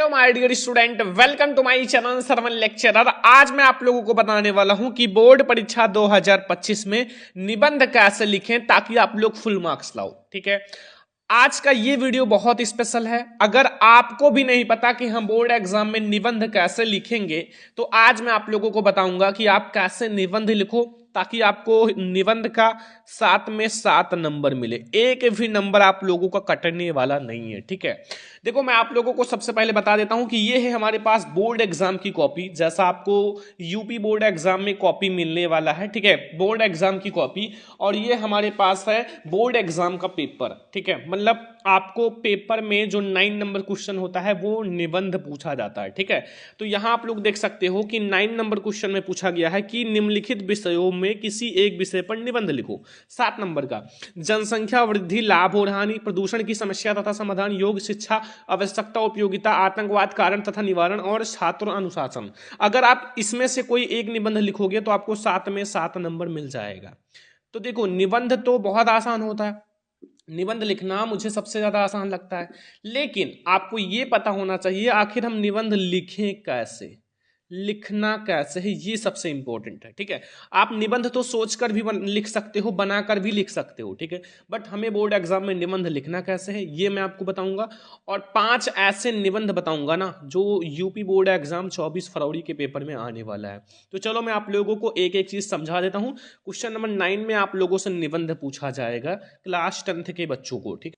Hello my dear student, welcome to my channel Sarwan lecturer. आज मैं आप लोगों को बताने वाला हूं कि बोर्ड परीक्षा 2025 में निबंध कैसे लिखें ताकि आप लोग फुल मार्क्स लाओ। ठीक है, आज का ये वीडियो बहुत स्पेशल है। अगर आपको भी नहीं पता कि हम बोर्ड एग्जाम में निबंध कैसे लिखेंगे तो आज मैं आप लोगों को बताऊंगा कि आप कैसे निबंध लिखो ताकि आपको निबंध का 7 में 7 नंबर मिले। एक भी नंबर आप लोगों का कटने वाला नहीं है। ठीक है, देखो मैं आप लोगों को सबसे पहले बता देता हूं कि ये है हमारे पास बोर्ड एग्जाम की कॉपी। जैसा आपको यूपी बोर्ड एग्जाम में कॉपी मिलने वाला है, ठीक है, बोर्ड एग्जाम की कॉपी। और ये हमारे पास है बोर्ड एग्जाम का पेपर। ठीक है, मतलब आपको पेपर में जो 9 नंबर क्वेश्चन होता है वो निबंध पूछा जाता है। ठीक है, तो यहां आप लोग देख सकते हो कि 9 नंबर क्वेश्चन में पूछा गया है कि निम्नलिखित विषयों में किसी एक विषय पर निबंध लिखो। 7 नंबर का जनसंख्या वृद्धि, लाभ और हानि, प्रदूषण की समस्या तथा समाधान, योग, शिक्षा, आवश्यकता, उपयोगिता, आतंकवाद, कारण तथा निवारण और छात्र अनुशासन। अगर आप इसमें से कोई एक निबंध लिखोगे तो आपको 7 में 7 नंबर मिल जाएगा। तो देखो निबंध तो बहुत आसान होता है, निबंध लिखना मुझे सबसे ज्यादा आसान लगता है, लेकिन आपको यह पता होना चाहिए आखिर हम निबंध लिखें कैसे, लिखना कैसे है, ये सबसे इंपॉर्टेंट है। ठीक है, आप निबंध तो सोचकर भी लिख सकते हो, बनाकर भी लिख सकते हो, ठीक है, बट हमें बोर्ड एग्जाम में निबंध लिखना कैसे है ये मैं आपको बताऊंगा। और 5 ऐसे निबंध बताऊंगा ना जो यूपी बोर्ड एग्जाम 24 फरवरी के पेपर में आने वाला है। तो चलो मैं आप लोगों को एक एक चीज समझा देता हूं। क्वेश्चन नंबर 9 में आप लोगों से निबंध पूछा जाएगा क्लास 10th के बच्चों को। ठीक,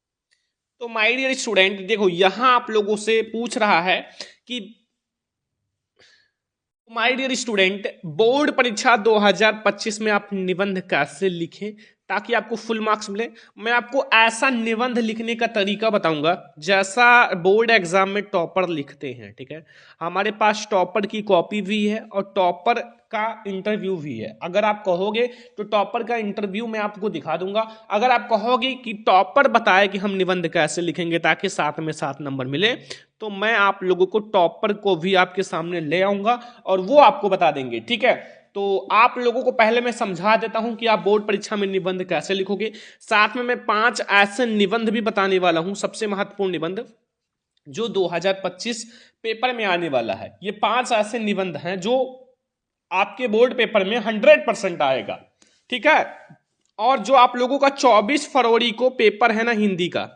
तो माय डियर स्टूडेंट देखो यहां आप लोगों से पूछ रहा है कि माय डियर स्टूडेंट बोर्ड परीक्षा 2025 में आप निबंध कैसे लिखें ताकि आपको फुल मार्क्स मिले। मैं आपको ऐसा निबंध लिखने का तरीका बताऊंगा जैसा बोर्ड एग्जाम में टॉपर लिखते हैं। ठीक है, हमारे पास टॉपर की कॉपी भी है और टॉपर का इंटरव्यू भी है। अगर आप कहोगे तो टॉपर का इंटरव्यू मैं आपको दिखा दूंगा। अगर आप कहोगे कि टॉपर बताए कि हम निबंध कैसे लिखेंगे ताकि 7 में 7 नंबर मिले, तो मैं आप लोगों को टॉपर को भी आपके सामने ले आऊंगा और वो आपको बता देंगे। ठीक है, तो आप लोगों को पहले मैं समझा देता हूं कि आप बोर्ड परीक्षा में निबंध कैसे लिखोगे। साथ में मैं 5 ऐसे निबंध भी बताने वाला हूं, सबसे महत्वपूर्ण निबंध जो 2025 पेपर में आने वाला है। ये 5 ऐसे निबंध हैं जो आपके बोर्ड पेपर में 100% आएगा। ठीक है, और जो आप लोगों का 24 फरवरी को पेपर है ना हिंदी का,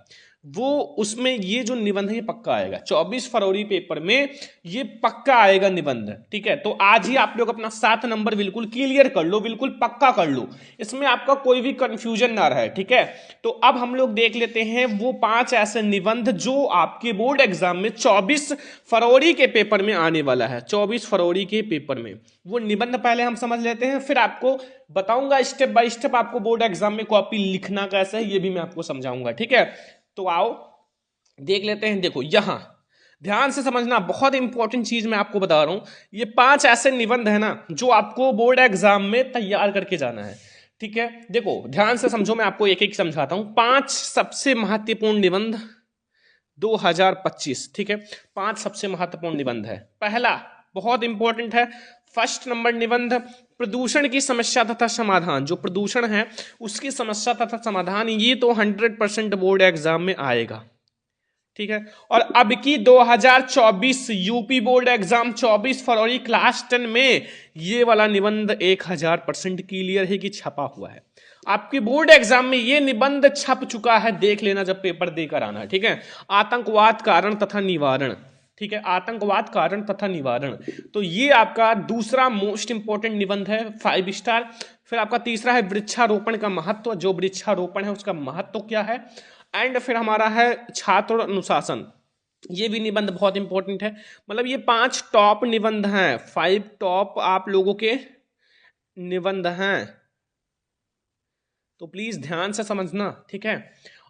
वो उसमें ये जो निबंध है ये पक्का आएगा। 24 फरवरी पेपर में ये पक्का आएगा निबंध। ठीक है, तो आज ही आप लोग अपना 7 नंबर बिल्कुल क्लियर कर लो, बिल्कुल पक्का कर लो, इसमें आपका कोई भी कंफ्यूजन ना रहे। ठीक है, तो अब हम लोग देख लेते हैं वो 5 ऐसे निबंध जो आपके बोर्ड एग्जाम में 24 फरवरी के पेपर में आने वाला है। 24 फरवरी के पेपर में वो निबंध पहले हम समझ लेते हैं, फिर आपको बताऊंगा स्टेप बाय स्टेप आपको बोर्ड एग्जाम में कॉपी लिखना कैसे है ये भी मैं आपको समझाऊंगा। ठीक है, तो आओ देख लेते हैं। देखो यहां ध्यान से समझना, बहुत इंपॉर्टेंट चीज मैं आपको बता रहा हूं। ये 5 ऐसे निबंध है ना जो आपको बोर्ड एग्जाम में तैयार करके जाना है। ठीक है, देखो ध्यान से समझो, मैं आपको एक एक समझाता हूं। 5 सबसे महत्वपूर्ण निबंध 2025। ठीक है, 5 सबसे महत्वपूर्ण निबंध है। पहला बहुत इंपॉर्टेंट है, फर्स्ट नंबर निबंध प्रदूषण की समस्या तथा समाधान। जो प्रदूषण है उसकी समस्या तथा समाधान, ये तो 100% बोर्ड एग्जाम में आएगा। ठीक है, और अब की 2024 यूपी बोर्ड एग्जाम 24 फरवरी क्लास 10 में ये वाला निबंध 1000% क्लियर है कि छपा हुआ है। आपके बोर्ड एग्जाम में ये निबंध छप चुका है, देख लेना जब पेपर देकर आना। ठीक है, आतंकवाद कारण तथा निवारण। ठीक है, आतंकवाद कारण तथा निवारण, तो ये आपका दूसरा मोस्ट इंपॉर्टेंट निबंध है, 5 स्टार। फिर आपका तीसरा है वृक्षारोपण का महत्व, जो वृक्षारोपण है उसका महत्व क्या है। एंड फिर हमारा है छात्र अनुशासन, ये भी निबंध बहुत इंपॉर्टेंट है। मतलब ये 5 टॉप निबंध हैं, 5 टॉप आप लोगों के निबंध हैं, तो प्लीज ध्यान से समझना। ठीक है,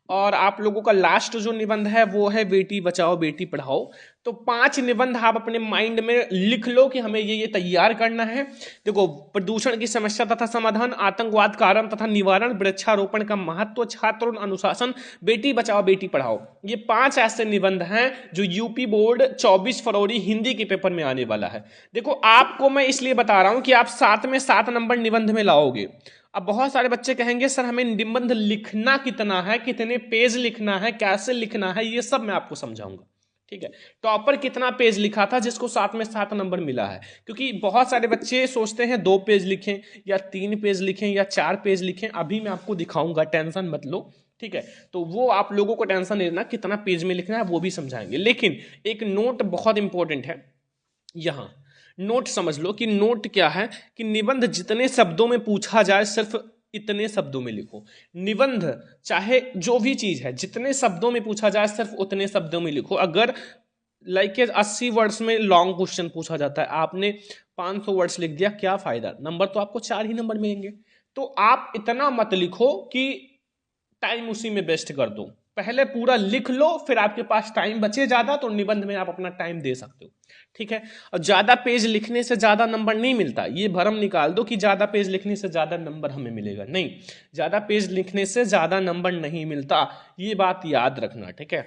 और आप लोगों का लास्ट जो निबंध है वो है बेटी बचाओ बेटी पढ़ाओ। तो 5 निबंध आप अपने माइंड में लिख लो कि हमें ये तैयार करना है। देखो प्रदूषण की समस्या तथा समाधान, आतंकवाद कारण तथा निवारण, वृक्षारोपण का महत्व, छात्र अनुशासन, बेटी बचाओ बेटी पढ़ाओ। ये 5 ऐसे निबंध हैं जो यूपी बोर्ड 24 फरवरी हिंदी के पेपर में आने वाला है। देखो आपको मैं इसलिए बता रहा हूं कि आप 7 में 7 नंबर निबंध में लाओगे। अब बहुत सारे बच्चे कहेंगे सर हमें निबंध लिखना कितना है, कितने पेज लिखना है, कैसे लिखना है, ये सब मैं आपको समझाऊंगा। ठीक है। टॉपर कितना पेज लिखा था जिसको 7 में 7 नंबर मिला है? क्योंकि बहुत सारे बच्चे सोचते हैं 2 पेज लिखें या 3 पेज लिखें या 4 पेज लिखें, अभी मैं आपको दिखाऊंगा, टेंशन मत लो। ठीक है, तो वो आप लोगों को टेंशन नहीं लेना, कितना पेज में लिखना है वो भी समझाएंगे। लेकिन एक नोट बहुत इंपॉर्टेंट है यहां, नोट समझ लो कि नोट क्या है, कि निबंध जितने शब्दों में पूछा जाए सिर्फ इतने शब्दों में लिखो। निबंध चाहे जो भी चीज है, जितने शब्दों में पूछा जाए सिर्फ उतने शब्दों में लिखो। अगर लाइक 80 वर्ड्स में लॉन्ग क्वेश्चन पूछा जाता है, आपने 500 वर्ड्स लिख दिया, क्या फायदा? नंबर तो आपको 4 ही नंबर मिलेंगे। तो आप इतना मत लिखो कि टाइम उसी में वेस्ट कर दो, पहले पूरा लिख लो, फिर आपके पास टाइम बचे ज्यादा तो निबंध में आप अपना टाइम दे सकते हो। ठीक है, और ज्यादा पेज लिखने से ज्यादा नंबर नहीं मिलता, ये भरम निकाल दो कि ज्यादा पेज लिखने से ज्यादा नंबर हमें मिलेगा, नहीं, ज्यादा पेज लिखने से ज्यादा नंबर नहीं मिलता, ये बात याद रखना। ठीक है,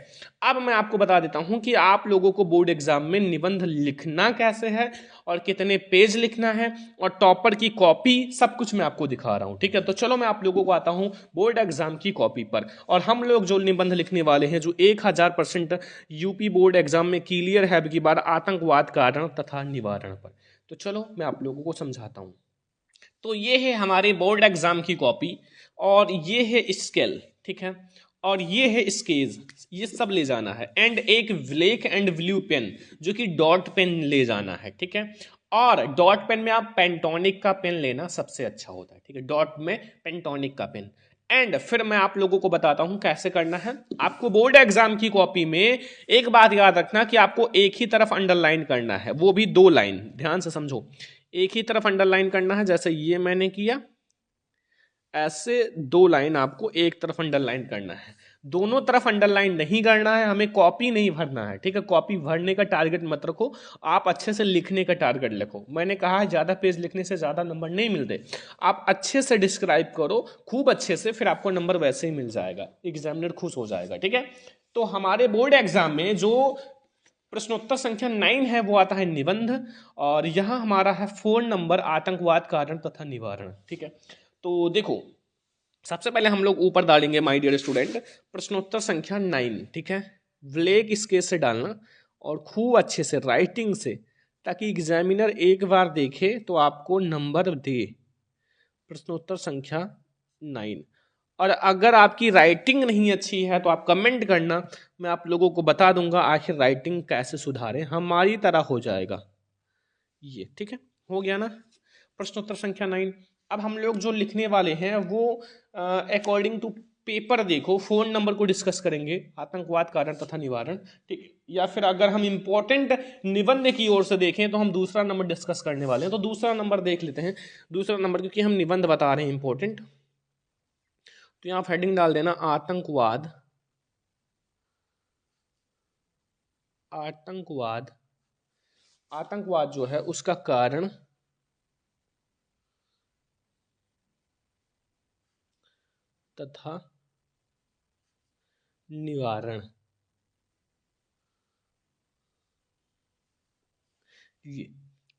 अब मैं आपको बता देता हूं कि आप लोगों को बोर्ड एग्जाम में निबंध लिखना कैसे है और कितने पेज लिखना है, और टॉपर की कॉपी, सब कुछ मैं आपको दिखा रहा हूं। ठीक है, तो चलो मैं आप लोगों को आता हूं बोर्ड एग्जाम की कॉपी पर, और हम लोग जो निबंध लिखने वाले हैं जो 1000% यूपी बोर्ड एग्जाम में क्लियर है अब की बार, आतंकवाद कारण तथा निवारण पर। तो चलो मैं आप लोगों को समझाता हूं। तो ये है हमारे बोर्ड एग्जाम की कॉपी, और ये है स्केल, ठीक है, और ये है स्केज, ये सब ले जाना है, एंड एक ब्लैक एंड ब्लू पेन जो कि डॉट पेन ले जाना है। ठीक है, और डॉट पेन में आप पेंटोनिक का पेन लेना सबसे अच्छा होता है। ठीक है, डॉट में पेंटोनिक का पेन। एंड फिर मैं आप लोगों को बताता हूं कैसे करना है। आपको बोर्ड एग्जाम की कॉपी में एक बात याद रखना कि आपको एक ही तरफ अंडरलाइन करना है, वो भी 2 लाइन, ध्यान से समझो, एक ही तरफ अंडरलाइन करना है, जैसे ये मैंने किया, ऐसे 2 लाइन आपको एक तरफ अंडरलाइन करना है, दोनों तरफ अंडरलाइन नहीं करना है, हमें कॉपी नहीं भरना है। ठीक है, कॉपी भरने का टारगेट मत रखो, आप अच्छे से लिखने का टारगेट रखो। मैंने कहा है ज्यादा पेज लिखने से ज्यादा नंबर नहीं मिलते, आप अच्छे से डिस्क्राइब करो, खूब अच्छे से, फिर आपको नंबर वैसे ही मिल जाएगा, एग्जामिनर खुश हो जाएगा। ठीक है, तो हमारे बोर्ड एग्जाम में जो प्रश्नोत्तर संख्या 9 है वो आता है निबंध, और यहां हमारा है 4 नंबर आतंकवाद कारण तथा निवारण। ठीक है, तो देखो, सबसे पहले हम लोग ऊपर डालेंगे माय डियर स्टूडेंट प्रश्नोत्तर संख्या 9। ठीक है, ब्लैक स्केच से डालना और खूब अच्छे से राइटिंग से, ताकि एग्जामिनर एक बार देखे तो आपको नंबर दे। प्रश्नोत्तर संख्या 9, और अगर आपकी राइटिंग नहीं अच्छी है तो आप कमेंट करना, मैं आप लोगों को बता दूंगा आखिर राइटिंग कैसे सुधारें, हमारी तरह हो जाएगा ये। ठीक है, हो गया ना प्रश्नोत्तर संख्या 9। अब हम लोग जो लिखने वाले हैं वो अकॉर्डिंग टू पेपर, देखो, फोन नंबर को डिस्कस करेंगे, आतंकवाद कारण तथा निवारण। ठीक, या फिर अगर हम इंपॉर्टेंट निबंध की ओर से देखें तो हम दूसरा नंबर डिस्कस करने वाले हैं, तो दूसरा नंबर देख लेते हैं। दूसरा नंबर, क्योंकि हम निबंध बता रहे हैं इंपॉर्टेंट, तो यहां हेडिंग डाल देना आतंकवाद, आतंकवाद, आतंकवाद जो है उसका कारण तथा निवारण। ये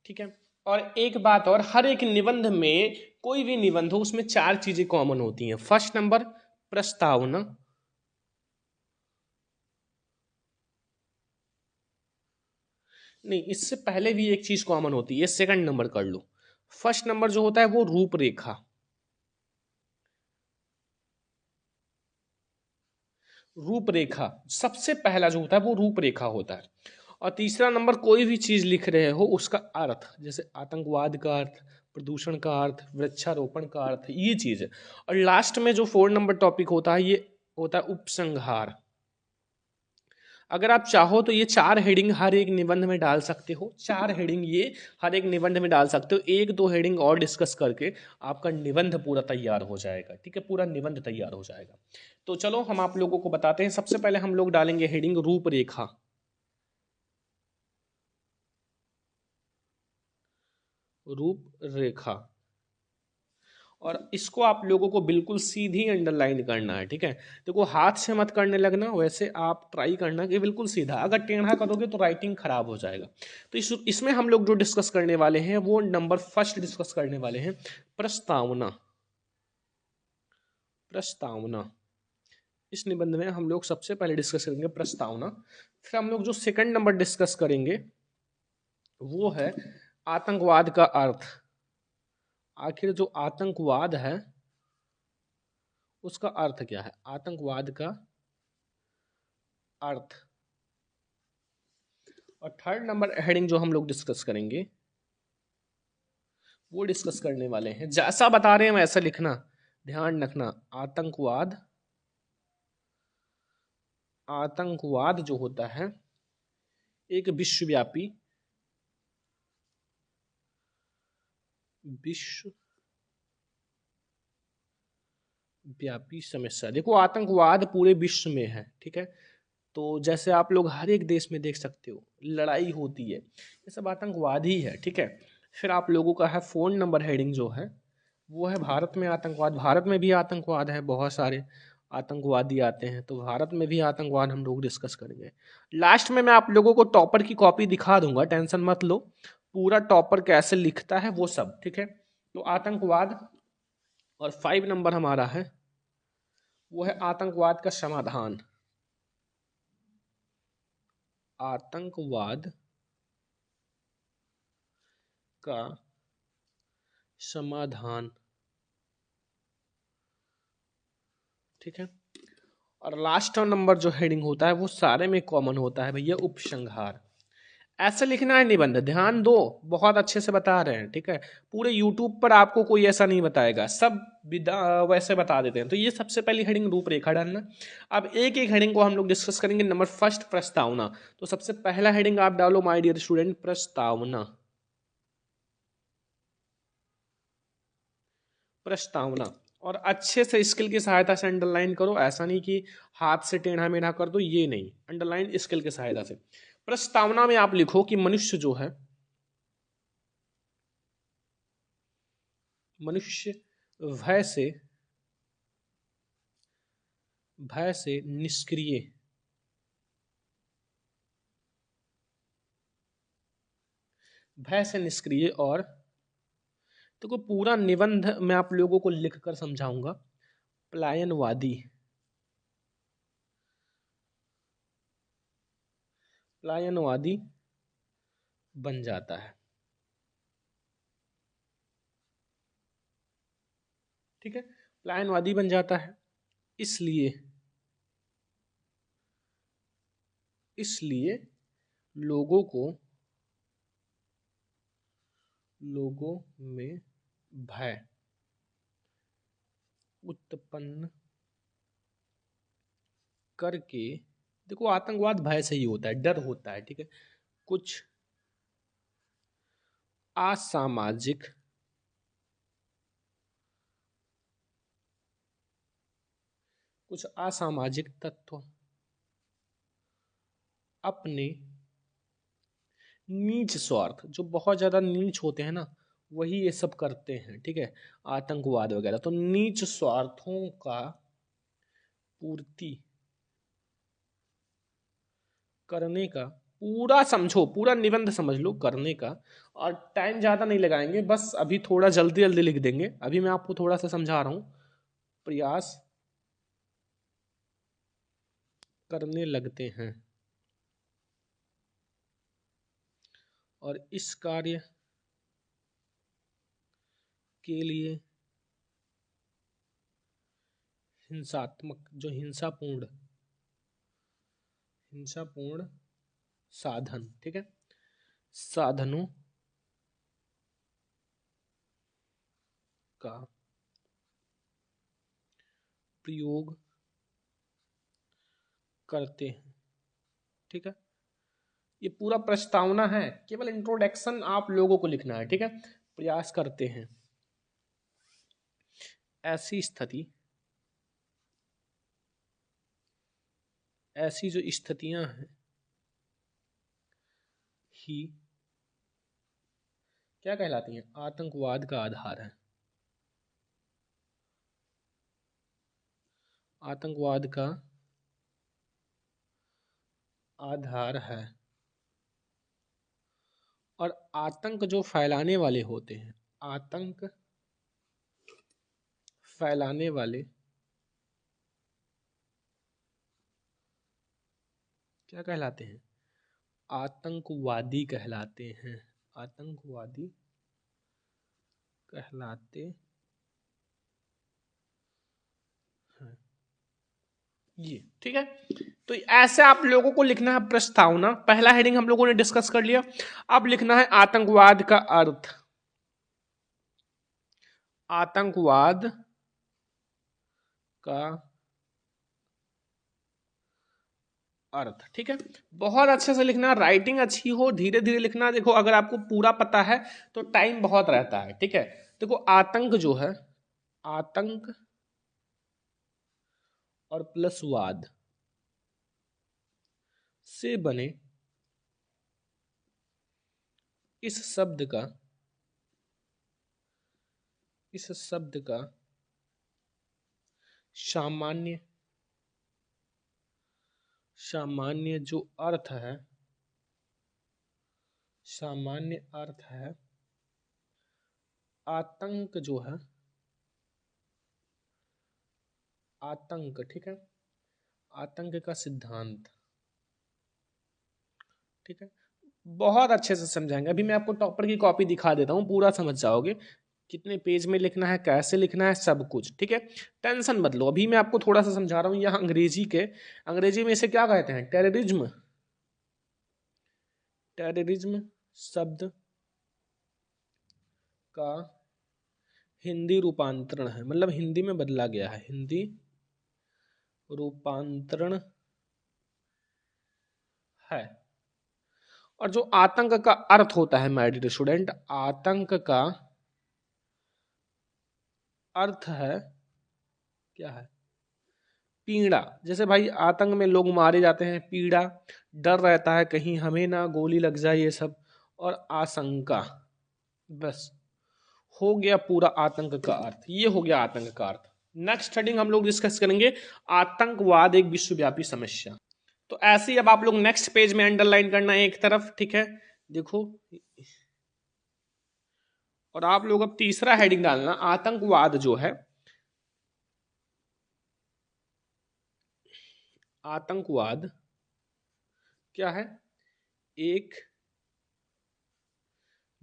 ठीक है, और एक बात और, हर एक निबंध में, कोई भी निबंध हो उसमें 4 चीजें कॉमन होती हैं। फर्स्ट नंबर प्रस्तावना, नहीं, इससे पहले भी एक चीज कॉमन होती है, सेकंड नंबर कर लो। फर्स्ट नंबर जो होता है वो रूपरेखा, रूपरेखा सबसे पहला जो होता है वो रूपरेखा होता है। और तीसरा नंबर, कोई भी चीज लिख रहे हो उसका अर्थ, जैसे आतंकवाद का अर्थ, प्रदूषण का अर्थ, वृक्षारोपण का अर्थ, ये चीज है। और लास्ट में जो 4 नंबर टॉपिक होता है ये होता है उपसंहार। अगर आप चाहो तो ये 4 हेडिंग हर एक निबंध में डाल सकते हो, 4 हेडिंग ये हर एक निबंध में डाल सकते हो, 1-2 हेडिंग और डिस्कस करके आपका निबंध पूरा तैयार हो जाएगा। ठीक है, पूरा निबंध तैयार हो जाएगा। तो चलो हम आप लोगों को बताते हैं। सबसे पहले हम लोग डालेंगे हेडिंग रूपरेखा, रूपरेखा, और इसको आप लोगों को बिल्कुल सीधी अंडरलाइन करना है। ठीक है, देखो, हाथ से मत करने लगना, वैसे आप ट्राई करना कि बिल्कुल सीधा, अगर टेढ़ा करोगे तो राइटिंग खराब हो जाएगा। तो इसमें हम लोग जो डिस्कस करने वाले हैं वो नंबर फर्स्ट डिस्कस करने वाले हैं प्रस्तावना, प्रस्तावना। इस निबंध में हम लोग सबसे पहले डिस्कस करेंगे प्रस्तावना। फिर हम लोग जो सेकंड नंबर डिस्कस करेंगे वो है आतंकवाद का अर्थ। आखिर जो आतंकवाद है उसका अर्थ क्या है, आतंकवाद का अर्थ। और थर्ड नंबर हेडिंग जो हम लोग डिस्कस करेंगे वो डिस्कस करने वाले हैं, जैसा बता रहे हैं वैसा लिखना, ध्यान रखना। आतंकवाद, आतंकवाद जो होता है एक विश्वव्यापी, विश्वव्यापी समस्या। देखो आतंकवाद पूरे विश्व में है, ठीक है। तो जैसे आप लोग हर एक देश में देख सकते हो लड़ाई होती है, ये सब आतंकवाद ही है, ठीक है। फिर आप लोगों का है फोन नंबर हेडिंग जो है वो है भारत में आतंकवाद। भारत में भी आतंकवाद है, बहुत सारे आतंकवादी आते हैं, तो भारत में भी आतंकवाद हम लोग डिस्कस करेंगे। लास्ट में मैं आप लोगों को टॉपर की कॉपी दिखा दूंगा, टेंशन मत लो, पूरा टॉपर कैसे लिखता है वो सब, ठीक है। तो आतंकवाद, और 5 नंबर हमारा है वो है आतंकवाद का समाधान। आतंकवाद का समाधान, ठीक है। और लास्ट नंबर जो हेडिंग होता है वो सारे में कॉमन होता है भैया, उपसंहार। ऐसे लिखना है निबंध, ध्यान दो, बहुत अच्छे से बता रहे हैं, ठीक है। पूरे यूट्यूब पर आपको कोई ऐसा नहीं बताएगा, सब वैसे बता देते हैं। तो ये सबसे पहली हेडिंग रूपरेखा डालना। अब एक एक हेडिंग को हम लोग डिस्कस करेंगे। नंबर फर्स्ट प्रस्तावना। तो सबसे पहला हेडिंग आप डालो माय डियर स्टूडेंट, प्रस्तावना। प्रस्तावना, और अच्छे से स्किल की सहायता से अंडरलाइन करो, ऐसा नहीं कि हाथ से टेढ़ा मेढ़ा कर दो, ये नहीं, अंडरलाइन स्किल की सहायता से। प्रस्तावना में आप लिखो कि मनुष्य जो है, मनुष्य भय से निष्क्रिय, भय से निष्क्रिय। और देखो पूरा निबंध मैं आप लोगों को लिखकर समझाऊंगा। पलायनवादी, पलायनवादी बन जाता है, ठीक है। पलायनवादी बन जाता है, इसलिए इसलिए लोगों को, लोगों में भय उत्पन्न करके, देखो आतंकवाद भय से ही होता है, डर होता है, ठीक है। कुछ असामाजिक, कुछ असामाजिक तत्व अपने नीच स्वार्थ, जो बहुत ज्यादा नीच होते हैं ना वही ये सब करते हैं, ठीक है, आतंकवाद वगैरह। तो नीच स्वार्थों का पूर्ति करने का, पूरा समझो, पूरा निबंध समझ लो, करने का। और टाइम ज्यादा नहीं लगाएंगे, बस अभी थोड़ा जल्दी जल्दी लिख देंगे, अभी मैं आपको थोड़ा सा समझा रहा हूं। प्रयास करने लगते हैं, और इस कार्य के लिए हिंसात्मक, जो हिंसापूर्ण साधन, ठीक है, साधनों का प्रयोग करते हैं, ठीक है। ये पूरा प्रस्तावना है, केवल इंट्रोडक्शन आप लोगों को लिखना है, ठीक है। प्रयास करते हैं, ऐसी स्थिति, ऐसी जो स्थितियां हैं ही क्या कहलाती हैं, आतंकवाद का आधार है, आतंकवाद का आधार है। और आतंक जो फैलाने वाले होते हैं, आतंक फैलाने वाले, क्या कहलाते हैं? आतंकवादी कहलाते हैं, आतंकवादी कहलाते हैं ये, ठीक है। तो ऐसे आप लोगों को लिखना है प्रस्तावना। पहला हेडिंग हम लोगों ने डिस्कस कर लिया। अब लिखना है आतंकवाद का अर्थ, आतंकवाद का अर्थ, ठीक है। बहुत अच्छे से लिखना, राइटिंग अच्छी हो, धीरे धीरे लिखना। देखो अगर आपको पूरा पता है तो टाइम बहुत रहता है, ठीक है। देखो आतंक जो है, आतंक और प्लस वाद से बने इस शब्द का, इस शब्द का सामान्य, सामान्य जो अर्थ है, सामान्य अर्थ है आतंक जो है, आतंक, ठीक है, आतंक का सिद्धांत, ठीक है। बहुत अच्छे से समझाएंगे। अभी मैं आपको टॉपर की कॉपी दिखा देता हूँ, पूरा समझ जाओगे। कितने पेज में लिखना है, कैसे लिखना है, सब कुछ, ठीक है। टेंशन मत लो, अभी मैं आपको थोड़ा सा समझा रहा हूँ। यहाँ अंग्रेजी के, अंग्रेजी में इसे क्या कहते हैं? टेररिज्म, टेररिज्म शब्द का हिंदी रूपांतरण है, मतलब हिंदी में बदला गया है, हिंदी रूपांतरण है। और जो आतंक का अर्थ होता है माय डियर स्टूडेंट, आतंक का अर्थ है, क्या है? पीड़ा। जैसे भाई आतंक में लोग मारे जाते हैं, पीड़ा, डर रहता है कहीं हमें ना गोली लग जाए, ये सब। और आशंका, बस हो गया पूरा आतंक का अर्थ, ये हो गया आतंक का अर्थ। नेक्स्ट हेडिंग हम लोग डिस्कस करेंगे, आतंकवाद एक विश्वव्यापी समस्या। तो ऐसे ही अब आप लोग नेक्स्ट पेज में अंडरलाइन करना है एक तरफ, ठीक है, देखो। और आप लोग अब तीसरा हेडिंग डालना, आतंकवाद जो है, आतंकवाद क्या है? एक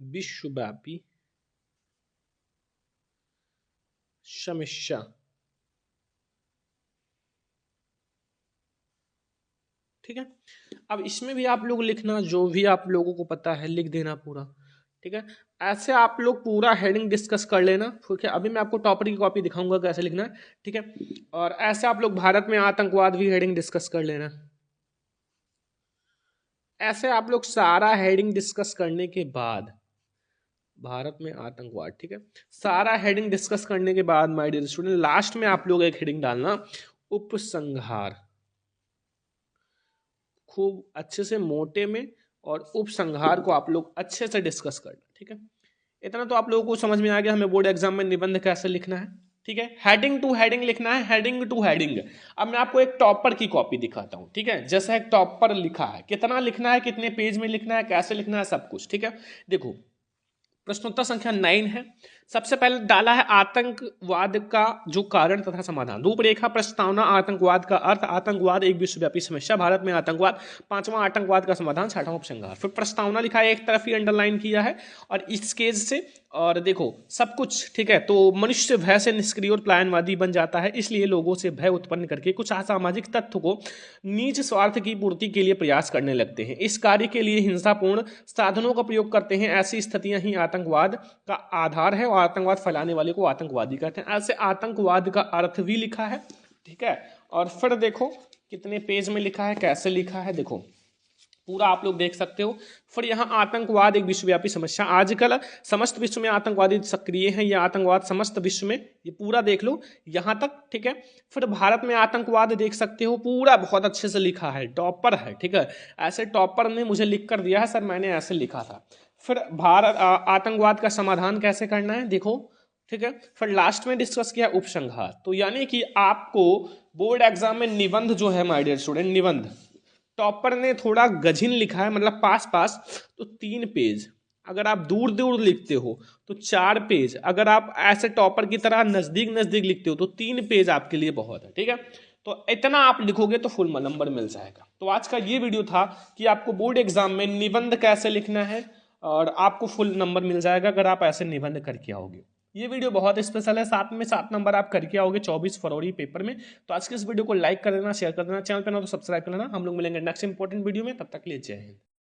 विश्वव्यापी समस्या, ठीक है। अब इसमें भी आप लोग लिखना, जो भी आप लोगों को पता है लिख देना पूरा, ठीक है। ऐसे आप लोग पूरा हेडिंग डिस्कस कर लेना, ठीक है। अभी मैं आपको टॉपर की कॉपी दिखाऊंगा कैसे लिखना है, ठीक है। और ऐसे आप लोग भारत में आतंकवाद भी हेडिंग डिस्कस कर लेना। ऐसे आप लोग सारा हेडिंग डिस्कस करने के बाद, भारत में आतंकवाद, ठीक है, सारा हेडिंग डिस्कस करने के बाद माय डियर स्टूडेंट, लास्ट में आप लोग एक हेडिंग डालना, उपसंहार। खूब अच्छे से मोटे में, और उपसंहार को आप लोग अच्छे से डिस्कस करना, ठीक है। इतना तो आप लोगों को समझ में आ गया हमें बोर्ड एग्जाम में निबंध कैसे लिखना है, ठीक है। हेडिंग टू हेडिंग लिखना है, हेडिंग टू हेडिंग। अब मैं आपको एक टॉपर की कॉपी दिखाता हूं, ठीक है। जैसा एक टॉपर लिखा है, कितना लिखना है, कितने पेज में लिखना है, कैसे लिखना है, सब कुछ, ठीक है। देखो प्रश्नोत्तर संख्या 9 है। सबसे पहले डाला है आतंकवाद का जो कारण तथा समाधान, रूपरेखा, प्रस्तावना, आतंकवाद का अर्थ, आतंकवाद एक विश्वव्यापी समस्या, भारत में आतंकवाद, पांचवा आतंकवाद का समाधान, छठवां उपसंहार। फिर प्रस्तावना लिखा है, एक तरफ ही अंडरलाइन किया है, और इस केज से, और देखो सब कुछ, ठीक है। तो मनुष्य भय से निष्क्रिय और पलायनवादी बन जाता है, इसलिए लोगों से भय उत्पन्न करके कुछ असामाजिक तत्व को नीच स्वार्थ की पूर्ति के लिए प्रयास करने लगते हैं। इस कार्य के लिए हिंसापूर्ण साधनों का प्रयोग करते हैं। ऐसी स्थितियां ही आतंकवाद का आधार है, और आतंकवाद फैलाने वाले को आतंकवादी कहते हैं। ऐसे आतंकवाद का अर्थ भी लिखा है, ठीक है। और फिर देखो कितने पेज में लिखा है, कैसे लिखा है, देखो पूरा आप लोग देख सकते हो। फिर यहाँ आतंकवाद एक विश्वव्यापी समस्या, आजकल समस्त विश्व में आतंकवादी सक्रिय हैं, ये आतंकवाद समस्त विश्व में, ये पूरा देख लो यहाँ तक, ठीक है। फिर भारत में आतंकवाद देख सकते हो, पूरा बहुत अच्छे से लिखा है, टॉपर है, ठीक है। ऐसे टॉपर ने मुझे लिख कर दिया है, सर मैंने ऐसे लिखा था। फिर भारत आतंकवाद का समाधान कैसे करना है, देखो, ठीक है। फिर लास्ट में डिस्कस किया उपसंहार। तो यानी कि आपको बोर्ड एग्जाम में निबंध जो है माय डियर स्टूडेंट, निबंध टॉपर ने थोड़ा गझिन लिखा है, मतलब पास पास, तो 3 पेज। अगर आप दूर दूर लिखते हो तो 4 पेज। अगर आप ऐसे टॉपर की तरह नजदीक नजदीक लिखते हो तो 3 पेज आपके लिए बहुत है, ठीक है। तो इतना आप लिखोगे तो फुल नंबर मिल जाएगा। तो आज का ये वीडियो था कि आपको बोर्ड एग्जाम में निबंध कैसे लिखना है और आपको फुल नंबर मिल जाएगा अगर आप ऐसे निबंध करके आओगे। ये वीडियो बहुत स्पेशल है, साथ में 7 नंबर आप करके आओगे 24 फरवरी पेपर में। तो आज के इस वीडियो को लाइक कर देना, शेयर कर देना, चैनल पे ना तो सब्सक्राइब कर लेना। हम लोग मिलेंगे नेक्स्ट इंपॉर्टेंट वीडियो में, तब तक के लिए जय हिंद।